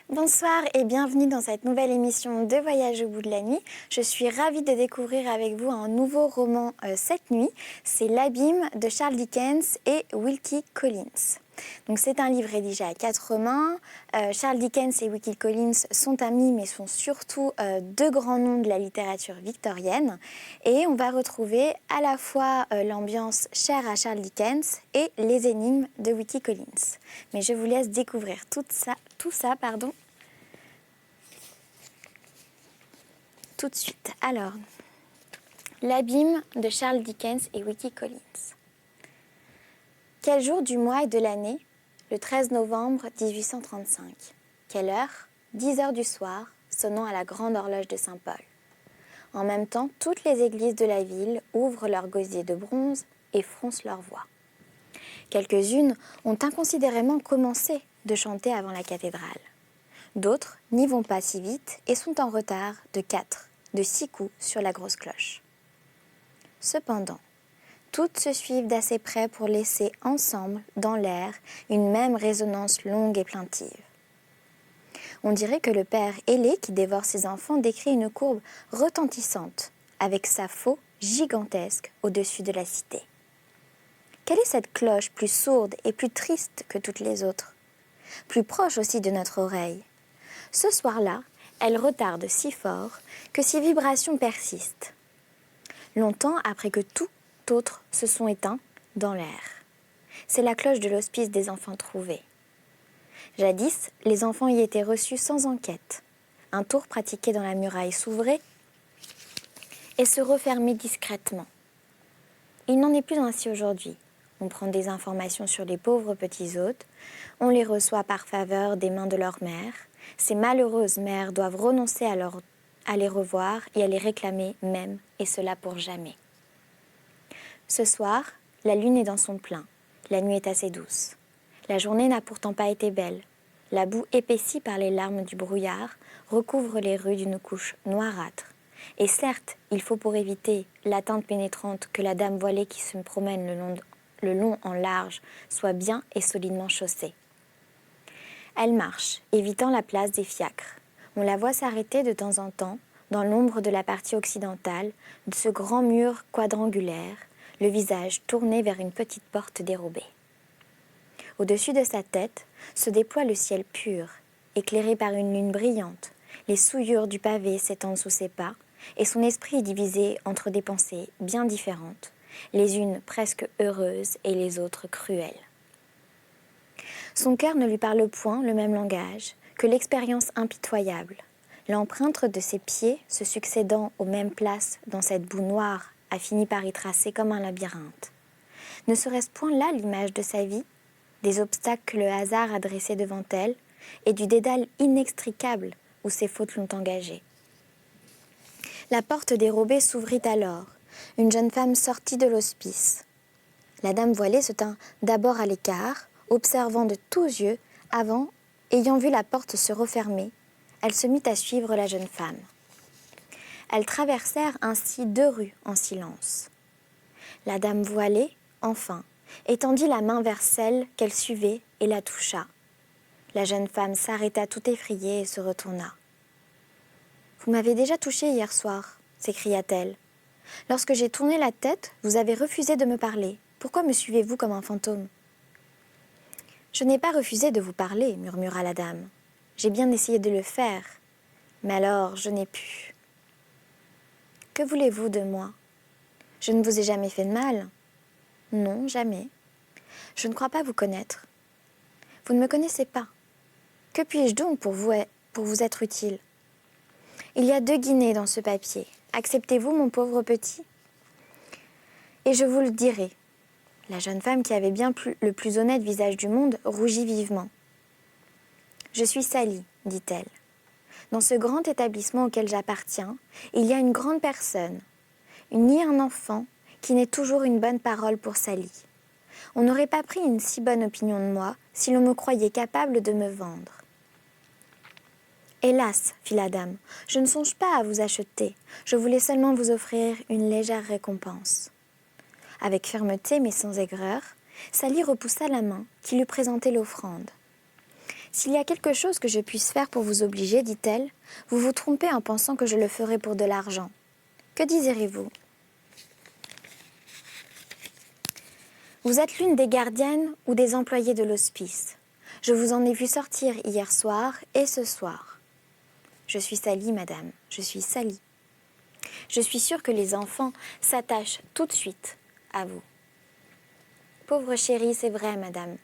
Bonsoir et bienvenue dans cette nouvelle émission de Voyage au bout de la nuit. Je suis ravie de découvrir avec vous un nouveau roman cette nuit. C'est L'Abîme de Charles Dickens et Wilkie Collins. Donc c'est un livre rédigé à quatre mains. Charles Dickens et Wilkie Collins sont amis mais sont surtout deux grands noms de la littérature victorienne. Et on va retrouver à la fois l'ambiance chère à Charles Dickens et les énigmes de Wilkie Collins. Mais je vous laisse découvrir tout ça, tout de suite. Alors, L'Abîme de Charles Dickens et Wilkie Collins. Quel jour du mois et de l'année? Le 13 novembre 1835. Quelle heure? 10 heures du soir, sonnant à la grande horloge de Saint-Paul. En même temps, toutes les églises de la ville ouvrent leurs gosiers de bronze et froncent leurs voix. Quelques-unes ont inconsidérément commencé de chanter avant la cathédrale. D'autres n'y vont pas si vite et sont en retard de 4, de 6 coups sur la grosse cloche. Cependant, toutes se suivent d'assez près pour laisser ensemble, dans l'air, une même résonance longue et plaintive. On dirait que le père ailé qui dévore ses enfants décrit une courbe retentissante, avec sa faux gigantesque au-dessus de la cité. Quelle est cette cloche plus sourde et plus triste que toutes les autres? Plus proche aussi de notre oreille. Ce soir-là, elle retarde si fort que ses vibrations persistent. Longtemps après que tout autre se sont éteints dans l'air. C'est la cloche de l'hospice des enfants trouvés. Jadis, les enfants y étaient reçus sans enquête. Un tour pratiqué dans la muraille s'ouvrait et se refermait discrètement. Il n'en est plus ainsi aujourd'hui. On prend des informations sur les pauvres petits hôtes, on les reçoit par faveur des mains de leur mère. Ces malheureuses mères doivent renoncer à les revoir et à les réclamer même, et cela pour jamais. Ce soir, la lune est dans son plein, la nuit est assez douce. La journée n'a pourtant pas été belle. La boue épaissie par les larmes du brouillard recouvre les rues d'une couche noirâtre. Et certes, il faut pour éviter l'atteinte pénétrante que la dame voilée qui se promène le long en large soit bien et solidement chaussée. Elle marche, évitant la place des fiacres. On la voit s'arrêter de temps en temps, dans l'ombre de la partie occidentale, de ce grand mur quadrangulaire, le visage tourné vers une petite porte dérobée. Au-dessus de sa tête se déploie le ciel pur, éclairé par une lune brillante. Les souillures du pavé s'étendent sous ses pas, et son esprit est divisé entre des pensées bien différentes, les unes presque heureuses et les autres cruelles. Son cœur ne lui parle point le même langage que l'expérience impitoyable. L'empreinte de ses pieds, se succédant aux mêmes places dans cette boue noire, a fini par y tracer comme un labyrinthe. Ne serait-ce point là l'image de sa vie, des obstacles que le hasard a dressés devant elle, et du dédale inextricable où ses fautes l'ont engagée? La porte dérobée s'ouvrit alors. Une jeune femme sortit de l'hospice. La dame voilée se tint d'abord à l'écart, observant de tous yeux, avant, ayant vu la porte se refermer, elle se mit à suivre la jeune femme. Elles traversèrent ainsi 2 rues en silence. La dame voilée, enfin, étendit la main vers celle qu'elle suivait et la toucha. La jeune femme s'arrêta tout effrayée et se retourna. « Vous m'avez déjà touchée hier soir, » s'écria-t-elle. « Lorsque j'ai tourné la tête, vous avez refusé de me parler. Pourquoi me suivez-vous comme un fantôme ?»« Je n'ai pas refusé de vous parler, » murmura la dame. « J'ai bien essayé de le faire, mais alors je n'ai pu. » « Que voulez-vous de moi? Je ne vous ai jamais fait de mal. »« Non, jamais. Je ne crois pas vous connaître. Vous ne me connaissez pas. Que puis-je donc pour vous être utile? Il y a 2 guinées dans ce papier. Acceptez-vous, mon pauvre petit? Et je vous le dirai. » La jeune femme, qui avait bien le plus honnête visage du monde, rougit vivement. « Je suis Sally, dit-elle. Dans ce grand établissement auquel j'appartiens, il y a une grande personne, ni un enfant, qui n'ait toujours une bonne parole pour Sally. On n'aurait pas pris une si bonne opinion de moi si l'on me croyait capable de me vendre. »« Hélas, fit la dame, je ne songe pas à vous acheter. Je voulais seulement vous offrir une légère récompense. » Avec fermeté mais sans aigreur, Sally repoussa la main qui lui présentait l'offrande. S'il y a quelque chose que je puisse faire pour vous obliger, dit-elle, vous vous trompez en pensant que je le ferai pour de l'argent. Que désirez-vous ? Vous êtes l'une des gardiennes ou des employés de l'hospice. Je vous en ai vu sortir hier soir et ce soir. Je suis Sally, madame, je suis Sally. Je suis sûre que les enfants s'attachent tout de suite à vous. Pauvre chérie, c'est vrai, madame.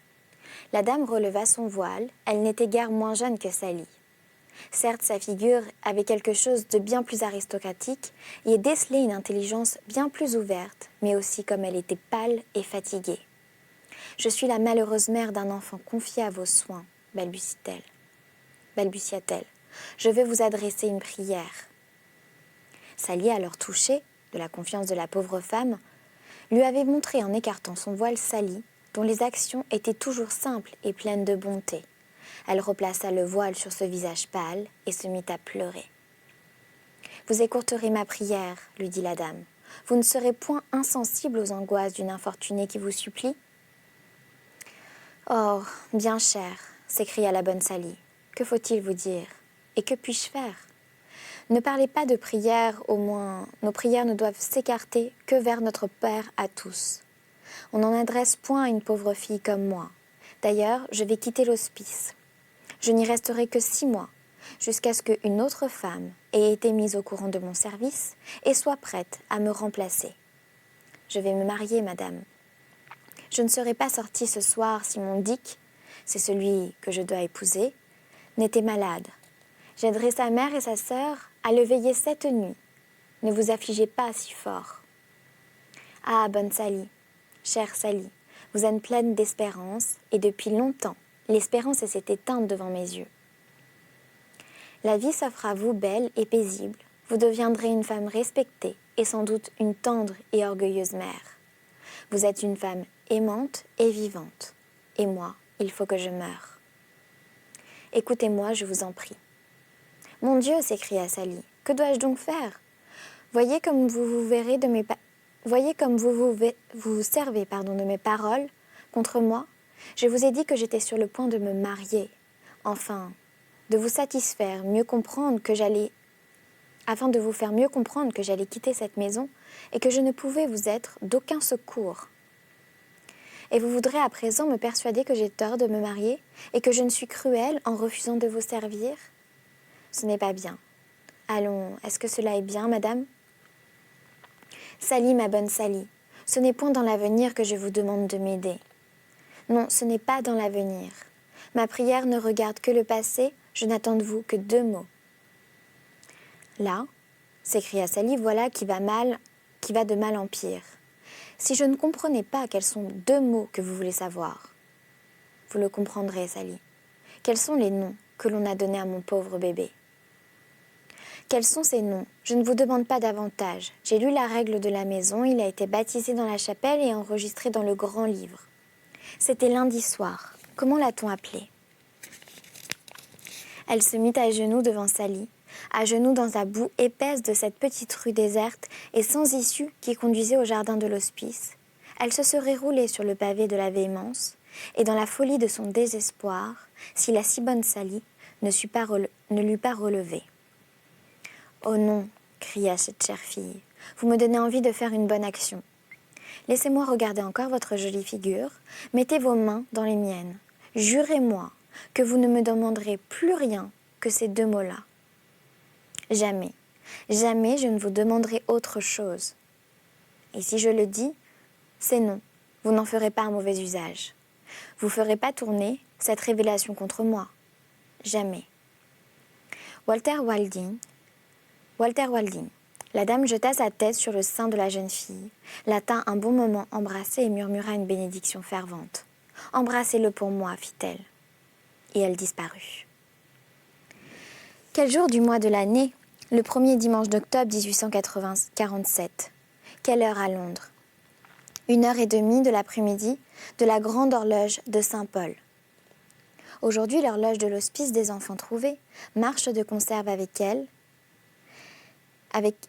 La dame releva son voile, elle n'était guère moins jeune que Sally. Certes, sa figure avait quelque chose de bien plus aristocratique et décelait une intelligence bien plus ouverte, mais aussi comme elle était pâle et fatiguée. « Je suis la malheureuse mère d'un enfant confié à vos soins, balbutia-t-elle. Je vais vous adresser une prière. » Sally, alors touchée de la confiance de la pauvre femme, lui avait montré en écartant son voile sali, dont les actions étaient toujours simples et pleines de bonté. Elle replaça le voile sur ce visage pâle et se mit à pleurer. « Vous écourterez ma prière, lui dit la dame. Vous ne serez point insensible aux angoisses d'une infortunée qui vous supplie ? » « Oh, bien cher, s'écria la bonne Sally. Que faut-il vous dire ? Et que puis-je faire ? Ne parlez pas de prière, au moins nos prières ne doivent s'écarter que vers notre Père à tous. On n'en adresse point à une pauvre fille comme moi. D'ailleurs, je vais quitter l'hospice. Je n'y resterai que 6 mois, jusqu'à ce qu'une autre femme ait été mise au courant de mon service et soit prête à me remplacer. Je vais me marier, madame. Je ne serais pas sortie ce soir si mon Dick, c'est celui que je dois épouser, n'était malade. J'aiderai sa mère et sa sœur à le veiller cette nuit. Ne vous affligez pas si fort. Ah, bonne Sally, chère Sally, vous êtes pleine d'espérance et depuis longtemps, l'espérance s'est éteinte devant mes yeux. La vie s'offre à vous belle et paisible. Vous deviendrez une femme respectée et sans doute une tendre et orgueilleuse mère. Vous êtes une femme aimante et vivante. Et moi, il faut que je meure. Écoutez-moi, je vous en prie. Mon Dieu, s'écria Sally, que dois-je donc faire ? Voyez comme vous servez de mes paroles contre moi. Je vous ai dit que j'étais sur le point de me marier. Enfin, de vous satisfaire, afin de vous faire mieux comprendre que j'allais quitter cette maison et que je ne pouvais vous être d'aucun secours. Et vous voudrez à présent me persuader que j'ai tort de me marier et que je ne suis cruelle en refusant de vous servir ? Ce n'est pas bien. Allons, est-ce que cela est bien, madame ? Sally, ma bonne Sally, ce n'est point dans l'avenir que je vous demande de m'aider. Non, ce n'est pas dans l'avenir. Ma prière ne regarde que le passé, je n'attends de vous que 2 mots. Là, s'écria Sally, voilà qui va de mal en pire. Si je ne comprenais pas quels sont 2 mots que vous voulez savoir, vous le comprendrez, Sally. Quels sont les noms que l'on a donnés à mon pauvre bébé ? Quels sont ces noms ? Je ne vous demande pas davantage. J'ai lu la règle de la maison, il a été baptisé dans la chapelle et enregistré dans le grand livre. C'était lundi soir. Comment l'a-t-on appelé ? Elle se mit à genoux devant Sally, à genoux dans la boue épaisse de cette petite rue déserte et sans issue qui conduisait au jardin de l'hospice. Elle se serait roulée sur le pavé de la véhémence, et dans la folie de son désespoir, si la si bonne Sally ne l'eût pas relevée. « Oh non !» cria cette chère fille, « vous me donnez envie de faire une bonne action. Laissez-moi regarder encore votre jolie figure, mettez vos mains dans les miennes. Jurez-moi que vous ne me demanderez plus rien que ces 2 mots-là. Jamais, jamais je ne vous demanderai autre chose. Et si je le dis, c'est non, vous n'en ferez pas un mauvais usage. Vous ne ferez pas tourner cette révélation contre moi. Jamais. » Walter Walding. La dame jeta sa tête sur le sein de la jeune fille, la tint un bon moment embrassée et murmura une bénédiction fervente. « Embrassez-le pour moi, fit-elle. » Et elle disparut. Quel jour du mois de l'année ? Le 1er dimanche d'octobre 1847. Quelle heure à Londres ? 1h30 de l'après-midi de la grande horloge de Saint-Paul. Aujourd'hui, l'horloge de l'hospice des enfants trouvés marche de conserve avec elle,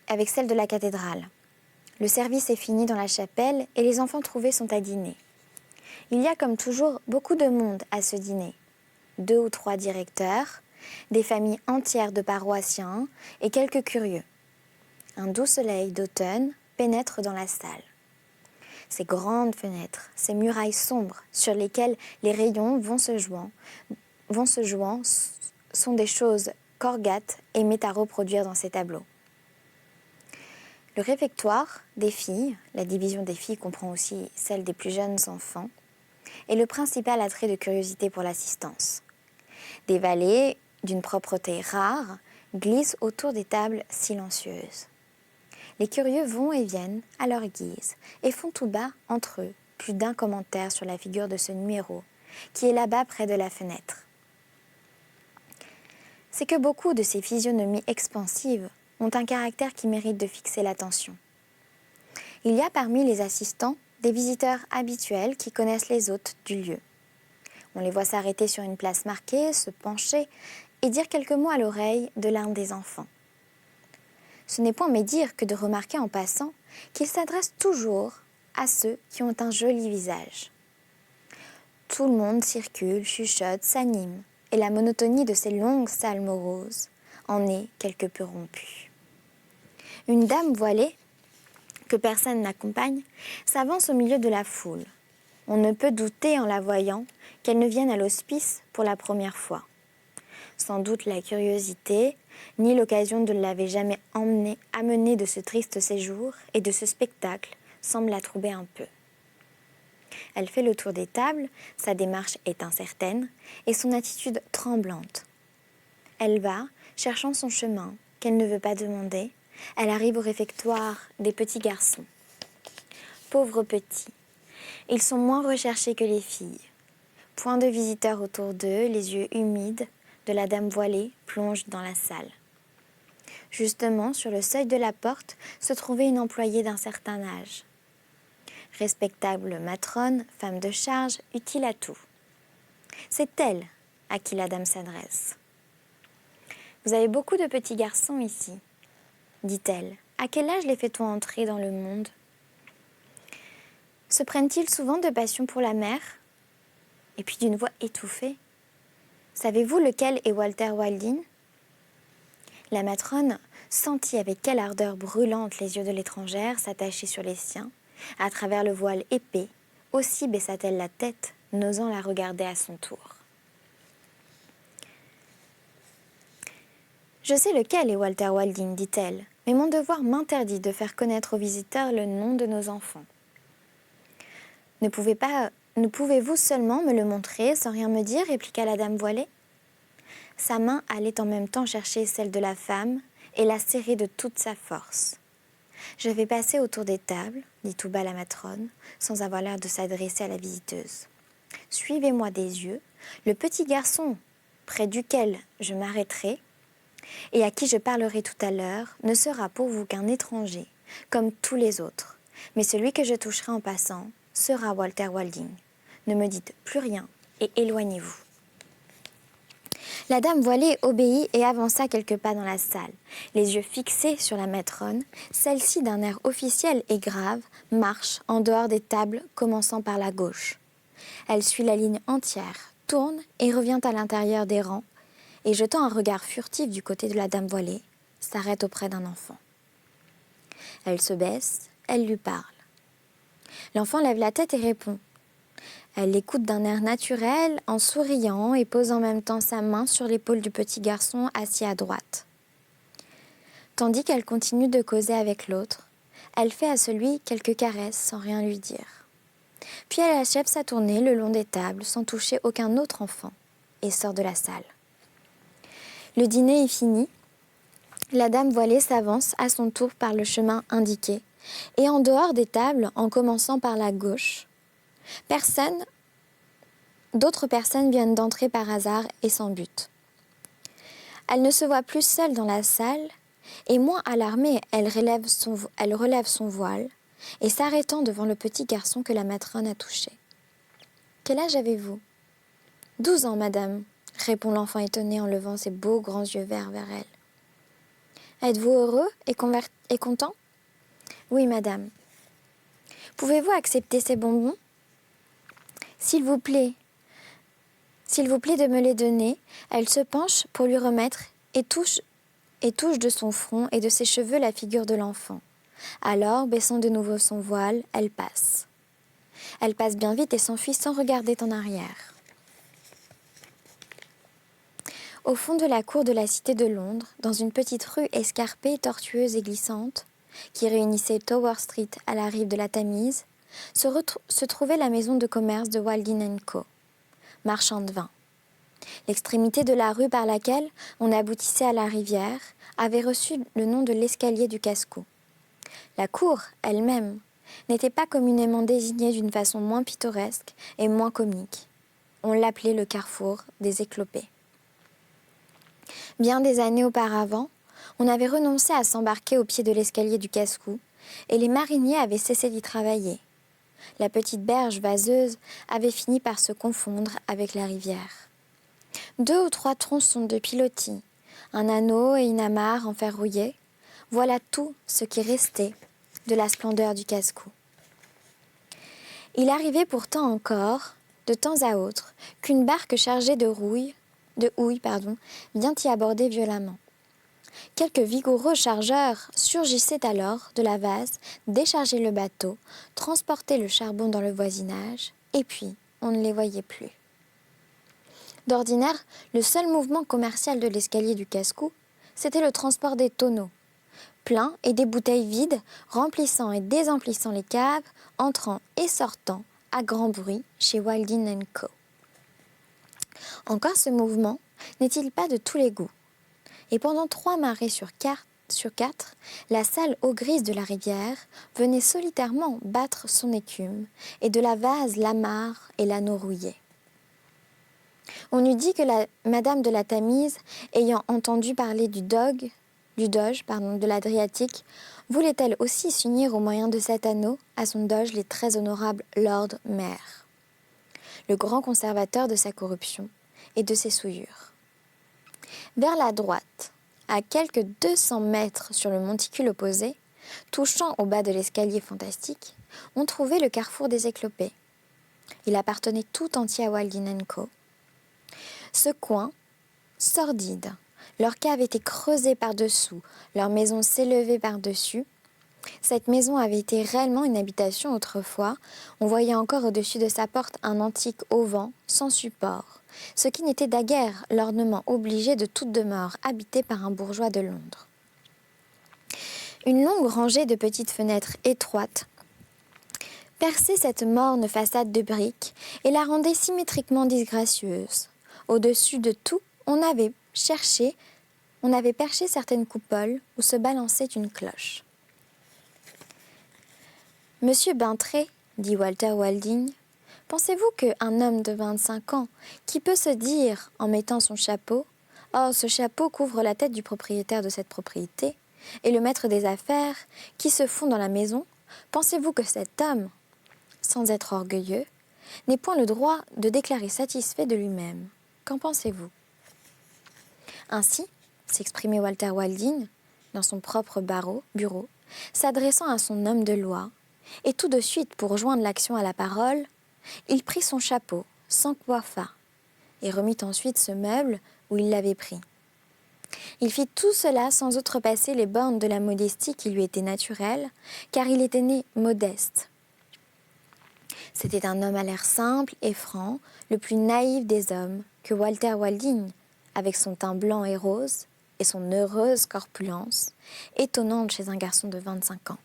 avec celle de la cathédrale. Le service est fini dans la chapelle et les enfants trouvés sont à dîner. Il y a comme toujours beaucoup de monde à ce dîner. 2 ou 3 directeurs, des familles entières de paroissiens et quelques curieux. Un doux soleil d'automne pénètre dans la salle. Ces grandes fenêtres, ces murailles sombres sur lesquelles les rayons vont se jouant sont des choses qu'Orgate aimait à reproduire dans ses tableaux. Le réfectoire des filles, la division des filles comprend aussi celle des plus jeunes enfants, est le principal attrait de curiosité pour l'assistance. Des valets, d'une propreté rare, glissent autour des tables silencieuses. Les curieux vont et viennent à leur guise et font tout bas entre eux plus d'un commentaire sur la figure de ce numéro qui est là-bas près de la fenêtre. C'est que beaucoup de ces physionomies expansives ont un caractère qui mérite de fixer l'attention. Il y a parmi les assistants des visiteurs habituels qui connaissent les hôtes du lieu. On les voit s'arrêter sur une place marquée, se pencher et dire quelques mots à l'oreille de l'un des enfants. Ce n'est point médire que de remarquer en passant qu'ils s'adressent toujours à ceux qui ont un joli visage. Tout le monde circule, chuchote, s'anime, et la monotonie de ces longues salles moroses en est quelque peu rompue. Une dame voilée, que personne n'accompagne, s'avance au milieu de la foule. On ne peut douter en la voyant qu'elle ne vienne à l'hospice pour la première fois. Sans doute la curiosité, ni l'occasion de ne l'avait jamais amenée de ce triste séjour et de ce spectacle semble la troubler un peu. Elle fait le tour des tables, sa démarche est incertaine et son attitude tremblante. Elle va, cherchant son chemin, qu'elle ne veut pas demander, elle arrive au réfectoire des petits garçons. Pauvres petits, ils sont moins recherchés que les filles. Point de visiteurs autour d'eux, les yeux humides de la dame voilée plongent dans la salle. Justement, sur le seuil de la porte, se trouvait une employée d'un certain âge. Respectable matrone, femme de charge, utile à tout. C'est elle à qui la dame s'adresse. « Vous avez beaucoup de petits garçons ici, dit-elle. À quel âge les fait-on entrer dans le monde ? Se prennent-ils souvent de passion pour la mère ? » Et puis d'une voix étouffée. « Savez-vous lequel est Walter Walding ?» La matrone sentit avec quelle ardeur brûlante les yeux de l'étrangère s'attachaient sur les siens. À travers le voile épais, aussi baissa-t-elle la tête, n'osant la regarder à son tour. « Je sais lequel est Walter Walding, dit-elle, mais mon devoir m'interdit de faire connaître aux visiteurs le nom de nos enfants. Ne pouvez-vous seulement me le montrer sans rien me dire, répliqua la dame voilée. Sa main allait en même temps chercher celle de la femme et la serrer de toute sa force. Je vais passer autour des tables, dit tout bas la matrone, sans avoir l'air de s'adresser à la visiteuse. Suivez-moi des yeux, le petit garçon près duquel je m'arrêterai et à qui je parlerai tout à l'heure ne sera pour vous qu'un étranger, comme tous les autres. Mais celui que je toucherai en passant sera Walter Walding. Ne me dites plus rien et éloignez-vous. » La dame voilée obéit et avança quelques pas dans la salle, les yeux fixés sur la matrone. Celle-ci, d'un air officiel et grave, marche en dehors des tables, commençant par la gauche. Elle suit la ligne entière, tourne et revient à l'intérieur des rangs, et jetant un regard furtif du côté de la dame voilée, s'arrête auprès d'un enfant. Elle se baisse, elle lui parle. L'enfant lève la tête et répond. Elle l'écoute d'un air naturel, en souriant et pose en même temps sa main sur l'épaule du petit garçon assis à droite. Tandis qu'elle continue de causer avec l'autre, elle fait à celui quelques caresses sans rien lui dire. Puis elle achève sa tournée le long des tables sans toucher aucun autre enfant et sort de la salle. Le dîner est fini. La dame voilée s'avance à son tour par le chemin indiqué et en dehors des tables, en commençant par la gauche, d'autres personnes viennent d'entrer par hasard et sans but. Elle ne se voit plus seule dans la salle et moins alarmée, elle relève son voile et s'arrêtant devant le petit garçon que la matrone a touché. « Quel âge avez-vous » ? « 12 ans, madame, » répond l'enfant étonné en levant ses beaux grands yeux verts vers elle. « Êtes-vous heureux et content ?»« Oui, madame. »« Pouvez-vous accepter ces bonbons ? S'il vous plaît, S'il vous plaît de me les donner. » Elle se penche pour lui remettre et touche de son front et de ses cheveux la figure de l'enfant. Alors, baissant de nouveau son voile, elle passe. Elle passe bien vite et s'enfuit sans regarder en arrière. Au fond de la cour de la Cité de Londres, dans une petite rue escarpée, tortueuse et glissante, qui réunissait Tower Street à la rive de la Tamise, se trouvait la maison de commerce de Walding & Co, marchand de vin. L'extrémité de la rue par laquelle on aboutissait à la rivière avait reçu le nom de l'escalier du casse-cou. La cour, elle-même, n'était pas communément désignée d'une façon moins pittoresque et moins comique. On l'appelait le carrefour des éclopés. Bien des années auparavant, on avait renoncé à s'embarquer au pied de l'escalier du casse-cou et les mariniers avaient cessé d'y travailler. La petite berge vaseuse avait fini par se confondre avec la rivière. 2 ou 3 tronçons de pilotis, un anneau et une amarre en fer rouillé, voilà tout ce qui restait de la splendeur du casse-cou. Il arrivait pourtant encore, de temps à autre, qu'une barque chargée de houille vient y aborder violemment. Quelques vigoureux chargeurs surgissaient alors de la vase, déchargeaient le bateau, transportaient le charbon dans le voisinage, et puis on ne les voyait plus. D'ordinaire, le seul mouvement commercial de l'escalier du casse-cou, c'était le transport des tonneaux, pleins et des bouteilles vides, remplissant et désemplissant les caves, entrant et sortant à grand bruit chez Walding & Co. Encore ce mouvement n'est-il pas de tous les goûts? Et pendant 3 marées sur 4, la sale eau grise de la rivière venait solitairement battre son écume, et de la vase l'amarre et l'anneau rouillé. On eût dit que la madame de la Tamise, ayant entendu parler du Doge de l'Adriatique, voulait-elle aussi s'unir au moyen de cet anneau à son doge les très honorables Lord Mayor, le grand conservateur de sa corruption et de ses souillures. Vers la droite, à quelques 200 mètres sur le monticule opposé, touchant au bas de l'escalier fantastique, on trouvait le carrefour des éclopés. Il appartenait tout entier à Walding & Co. Ce coin, sordide, leur cave était creusée par-dessous, leur maison s'élevait par-dessus. Cette maison avait été réellement une habitation autrefois. On voyait encore au-dessus de sa porte un antique auvent sans support, ce qui n'était daguerre l'ornement obligé de toute demeure habitée par un bourgeois de Londres. Une longue rangée de petites fenêtres étroites perçait cette morne façade de briques et la rendait symétriquement disgracieuse. Au-dessus de tout, on avait perché certaines coupoles où se balançait une cloche. « Monsieur Bintrey, dit Walter Walding, pensez-vous qu'un homme de 25 ans, qui peut se dire, en mettant son chapeau, « Or, ce chapeau couvre la tête du propriétaire de cette propriété, et le maître des affaires, qui se fond dans la maison, pensez-vous que cet homme, sans être orgueilleux, n'ait point le droit de déclarer satisfait de lui-même? Qu'en pensez-vous » Ainsi, s'exprimait Walter Walding, dans son propre bureau, s'adressant à son homme de loi, et tout de suite, pour joindre l'action à la parole, il prit son chapeau, s'encoiffa, et remit ensuite ce meuble où il l'avait pris. Il fit tout cela sans outrepasser les bornes de la modestie qui lui étaient naturelles, car il était né modeste. C'était un homme à l'air simple et franc, le plus naïf des hommes, que Walter Walding, avec son teint blanc et rose, et son heureuse corpulence, étonnante chez un garçon de 25 ans.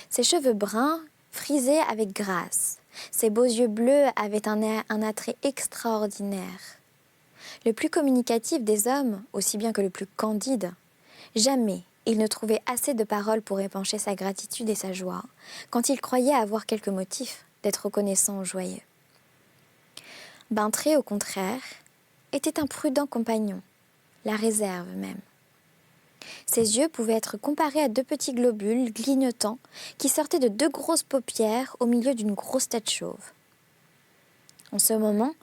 Ses cheveux bruns frisaient avec grâce, ses beaux yeux bleus avaient un attrait extraordinaire. Le plus communicatif des hommes, aussi bien que le plus candide, jamais il ne trouvait assez de paroles pour épancher sa gratitude et sa joie, quand il croyait avoir quelque motif d'être reconnaissant ou joyeux. Bintrey, au contraire, était un prudent compagnon, la réserve même. Ses yeux pouvaient être comparés à 2 petits globules clignotants qui sortaient de 2 grosses paupières au milieu d'une grosse tête chauve. En ce moment,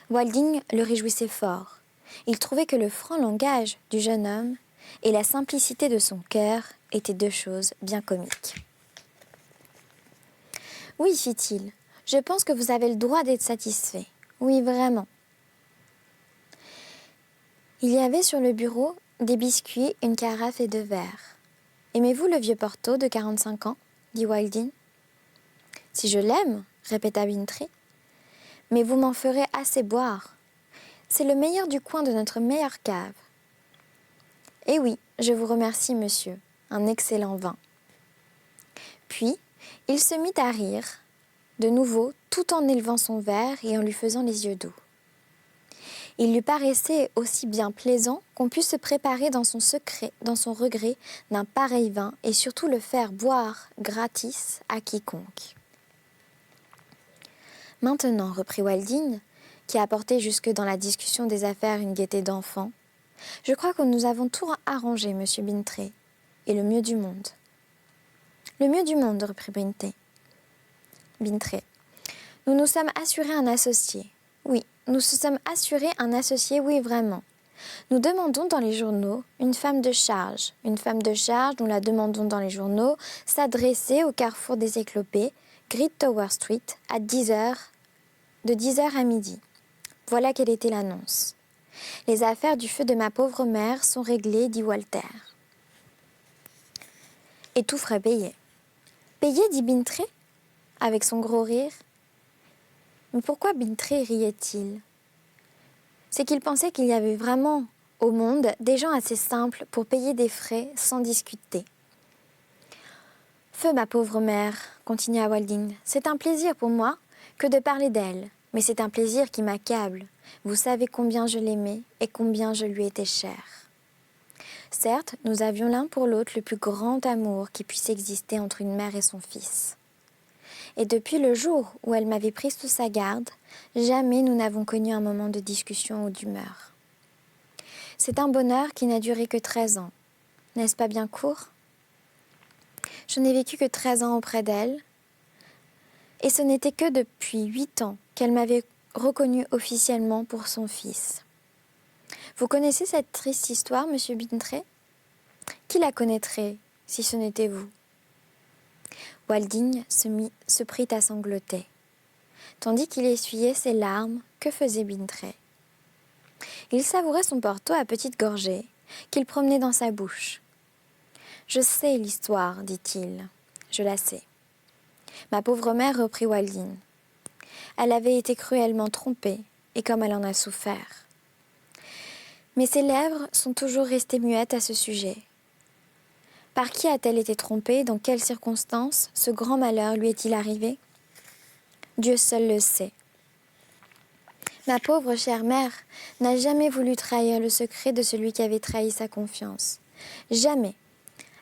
Walding le réjouissait fort. Il trouvait que le franc langage du jeune homme et la simplicité de son cœur étaient 2 choses bien comiques. « Oui, fit-il, je pense que vous avez le droit d'être satisfait. Oui, vraiment. Il y avait sur le bureau des biscuits, une carafe et 2 verres. « Aimez-vous le vieux Porto de 45 ans ?» dit Wilding. « Si je l'aime, » répéta Bintry. « Mais vous m'en ferez assez boire. C'est le meilleur du coin de notre meilleure cave. »« Eh oui, je vous remercie, monsieur. Un excellent vin. » Puis, il se mit à rire, de nouveau, tout en élevant son verre et en lui faisant les yeux doux. Il lui paraissait aussi bien plaisant qu'on pût se préparer dans son secret, dans son regret d'un pareil vin et surtout le faire boire gratis à quiconque. Maintenant, reprit Wilding, qui apportait jusque dans la discussion des affaires une gaieté d'enfant, je crois que nous avons tout arrangé, monsieur Bintry, et le mieux du monde. Le mieux du monde, reprit Bintry. Nous nous sommes assurés un associé. Oui, nous nous sommes assurés un associé, oui, vraiment. Nous demandons dans les journaux une femme de charge. Une femme de charge, nous la demandons dans les journaux, s'adresser au carrefour des Éclopés, Great Tower Street, à 10h, de 10h à midi. Voilà quelle était l'annonce. Les affaires du feu de ma pauvre mère sont réglées, dit Walter. Et tout frais payé. Payé, dit Bintry, avec son gros rire. Mais pourquoi Bintry riait-il? C'est qu'il pensait qu'il y avait vraiment au monde des gens assez simples pour payer des frais sans discuter. Feu, ma pauvre mère, continua Wilding, c'est un plaisir pour moi que de parler d'elle, mais c'est un plaisir qui m'accable. Vous savez combien je l'aimais et combien je lui étais chère. Certes, nous avions l'un pour l'autre le plus grand amour qui puisse exister entre une mère et son fils. Et depuis le jour où elle m'avait prise sous sa garde, jamais nous n'avons connu un moment de discussion ou d'humeur. C'est un bonheur qui n'a duré que 13 ans. N'est-ce pas bien court? Je n'ai vécu que 13 ans auprès d'elle, et ce n'était que depuis 8 ans qu'elle m'avait reconnue officiellement pour son fils. Vous connaissez cette triste histoire, monsieur Bintry? Qui la connaîtrait, si ce n'était vous? Wilding se prit à sangloter. Tandis qu'il essuyait ses larmes, que faisait Bintry? Il savourait son Porto à petites gorgées, qu'il promenait dans sa bouche. « Je sais l'histoire, dit-il. Je la sais. » Ma pauvre mère, reprit Wilding. Elle avait été cruellement trompée, et comme elle en a souffert. Mais ses lèvres sont toujours restées muettes à ce sujet. Par qui a-t-elle été trompée? Dans quelles circonstances ce grand malheur lui est-il arrivé? Dieu seul le sait. Ma pauvre chère mère n'a jamais voulu trahir le secret de celui qui avait trahi sa confiance. Jamais.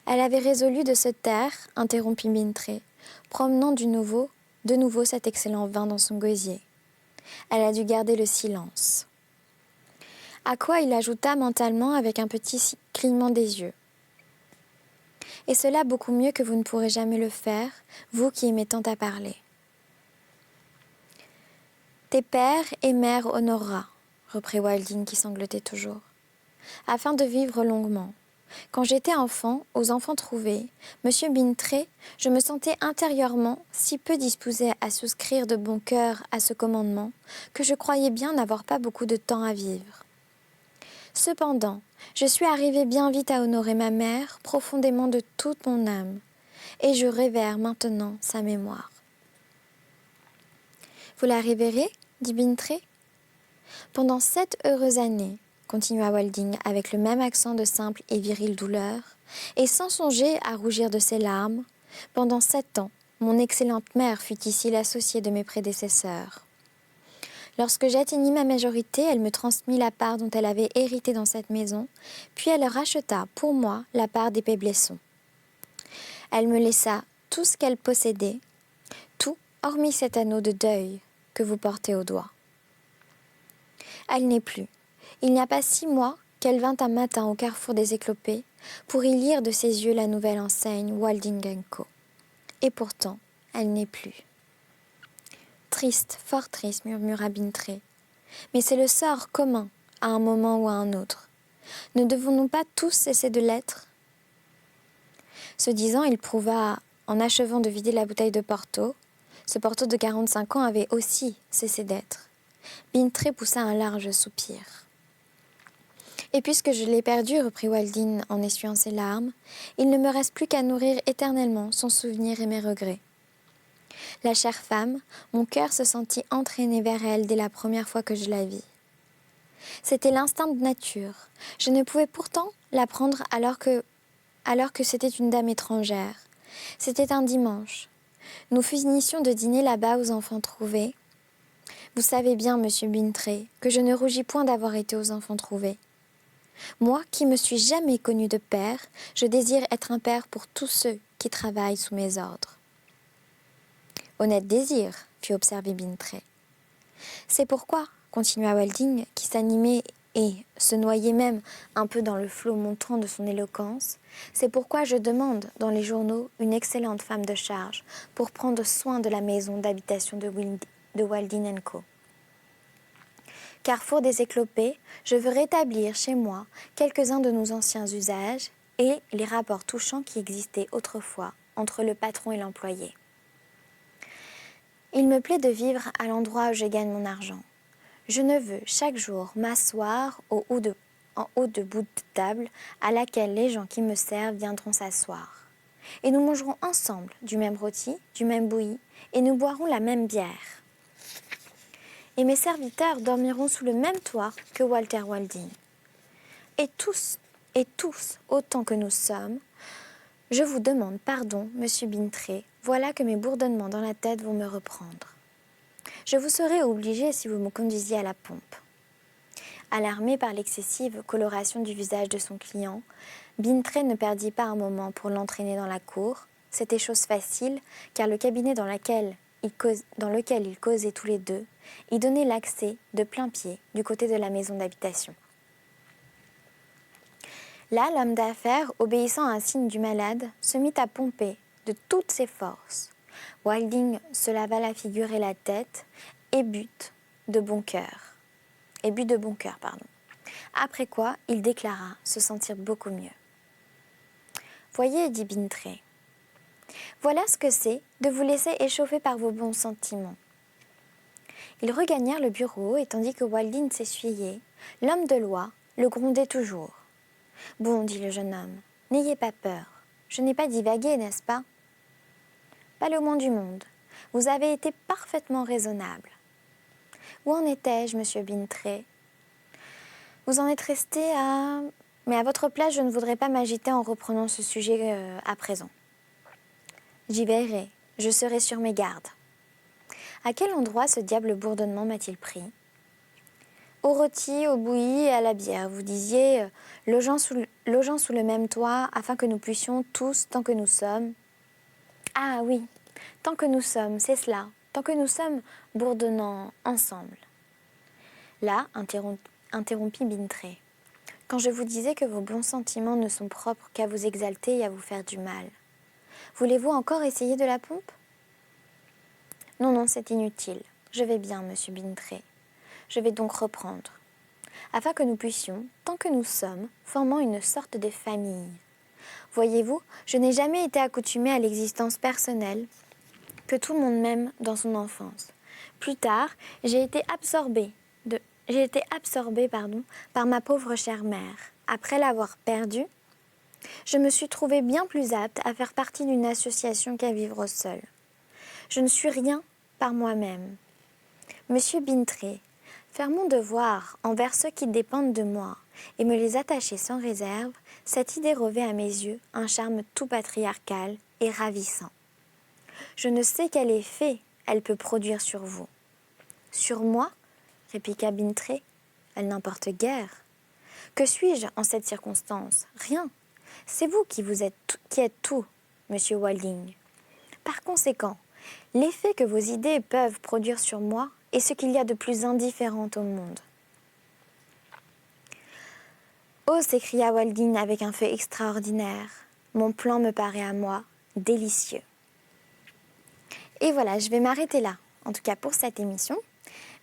Elle avait résolu de se taire, interrompit Bintry, promenant de nouveau cet excellent vin dans son gosier. Elle a dû garder le silence. À quoi il ajouta mentalement avec un petit clignement des yeux. Et cela beaucoup mieux que vous ne pourrez jamais le faire, vous qui aimez tant à parler. Tes pères et mères honorera, reprit Wilding qui sanglotait toujours, afin de vivre longuement. Quand j'étais enfant, aux enfants trouvés, monsieur Bintry, je me sentais intérieurement si peu disposée à souscrire de bon cœur à ce commandement que je croyais bien n'avoir pas beaucoup de temps à vivre. Cependant, je suis arrivée bien vite à honorer ma mère profondément de toute mon âme, et je révère maintenant sa mémoire. Vous la révérez? dit Bintry. Pendant 7 heureuses années, continua Wilding avec le même accent de simple et virile douleur, et sans songer à rougir de ses larmes, pendant 7 ans, mon excellente mère fut ici l'associée de mes prédécesseurs. Lorsque j'atteignis ma majorité, elle me transmit la part dont elle avait hérité dans cette maison, puis elle racheta pour moi la part des Péblessons. Elle me laissa tout ce qu'elle possédait, tout hormis cet anneau de deuil que vous portez au doigt. Elle n'est plus. Il n'y a pas 6 mois qu'elle vint un matin au carrefour des Éclopés pour y lire de ses yeux la nouvelle enseigne Wilding & Co. Et pourtant, elle n'est plus. Triste, fort triste, murmura Bintry. Mais c'est le sort commun à un moment ou à un autre. Ne devons-nous pas tous cesser de l'être? Ce disant, il prouva, en achevant de vider la bouteille de Porto, ce Porto de 45 ans avait aussi cessé d'être. Bintry poussa un large soupir. Et puisque je l'ai perdu, reprit Waldine en essuyant ses larmes, il ne me reste plus qu'à nourrir éternellement son souvenir et mes regrets. La chère femme, mon cœur se sentit entraîné vers elle dès la première fois que je la vis. C'était l'instinct de nature. Je ne pouvais pourtant la prendre alors que c'était une dame étrangère. C'était un dimanche. Nous finissions de dîner là-bas aux enfants trouvés. Vous savez bien, monsieur Bintrey, que je ne rougis point d'avoir été aux enfants trouvés. Moi, qui me suis jamais connu de père, je désire être un père pour tous ceux qui travaillent sous mes ordres. Honnête désir, fit observer Bintrey. C'est pourquoi, continua Walding, qui s'animait et se noyait même un peu dans le flot montant de son éloquence, c'est pourquoi je demande dans les journaux une excellente femme de charge pour prendre soin de la maison d'habitation de Walding & Co. Carrefour des éclopés, je veux rétablir chez moi quelques-uns de nos anciens usages et les rapports touchants qui existaient autrefois entre le patron et l'employé. Il me plaît de vivre à l'endroit où je gagne mon argent. Je ne veux chaque jour m'asseoir en haut de bout de table à laquelle les gens qui me servent viendront s'asseoir. Et nous mangerons ensemble du même rôti, du même bouilli, et nous boirons la même bière. Et mes serviteurs dormiront sous le même toit que Walter Walding. Et tous, autant que nous sommes, je vous demande pardon, monsieur Bintrey, voilà que mes bourdonnements dans la tête vont me reprendre. Je vous serais obligé si vous me conduisiez à la pompe. Alarmé par l'excessive coloration du visage de son client, Bintrey ne perdit pas un moment pour l'entraîner dans la cour. C'était chose facile, car le cabinet dans lequel ils causaient tous les deux y donnait l'accès de plein pied du côté de la maison d'habitation. Là, l'homme d'affaires, obéissant à un signe du malade, se mit à pomper de toutes ses forces. Walding se lava la figure et la tête et but de bon cœur. Après quoi, il déclara se sentir beaucoup mieux. « Voyez, dit Bintrey, voilà ce que c'est de vous laisser échauffer par vos bons sentiments. » Ils regagnèrent le bureau et tandis que Walding s'essuyait, l'homme de loi le grondait toujours. « Bon, dit le jeune homme, n'ayez pas peur. Je n'ai pas divagué, n'est-ce pas ? » Pas le moins du monde. Vous avez été parfaitement raisonnable. Où en étais-je, monsieur Bintrey ? Vous en êtes resté à... Mais à votre place, je ne voudrais pas m'agiter en reprenant ce sujet à présent. J'y verrai. Je serai sur mes gardes. À quel endroit ce diable bourdonnement m'a-t-il pris ? Au rôti, au bouilli et à la bière. Vous disiez, logeant sous le même toit, afin que nous puissions tous, tant que nous sommes... Ah oui, tant que nous sommes, c'est cela, tant que nous sommes bourdonnant ensemble. Là, interrompit Bintrey, quand je vous disais que vos bons sentiments ne sont propres qu'à vous exalter et à vous faire du mal. Voulez-vous encore essayer de la pompe ? Non, c'est inutile. Je vais bien, monsieur Bintrey. Je vais donc reprendre. Afin que nous puissions, tant que nous sommes, formant une sorte de famille. Voyez-vous, je n'ai jamais été accoutumée à l'existence personnelle que tout le monde m'aime dans son enfance. Plus tard, j'ai été absorbée par ma pauvre chère mère. Après l'avoir perdue, je me suis trouvée bien plus apte à faire partie d'une association qu'à vivre seule. Je ne suis rien par moi-même. Monsieur Bintrey, faire mon devoir envers ceux qui dépendent de moi et me les attacher sans réserve, cette idée revêt à mes yeux un charme tout patriarcal et ravissant. Je ne sais quel effet elle peut produire sur vous. Sur moi, répliqua Bintrey, elle n'importe guère. Que suis-je en cette circonstance ? Rien. C'est vous qui êtes tout, monsieur Walding. Par conséquent, l'effet que vos idées peuvent produire sur moi est ce qu'il y a de plus indifférent au monde. Oh, s'écria Walding avec un fait extraordinaire. Mon plan me paraît à moi délicieux. Et voilà, je vais m'arrêter là, en tout cas pour cette émission.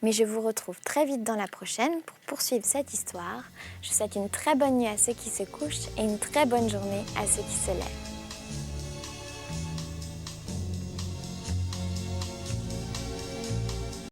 Mais je vous retrouve très vite dans la prochaine pour poursuivre cette histoire. Je vous souhaite une très bonne nuit à ceux qui se couchent et une très bonne journée à ceux qui se lèvent.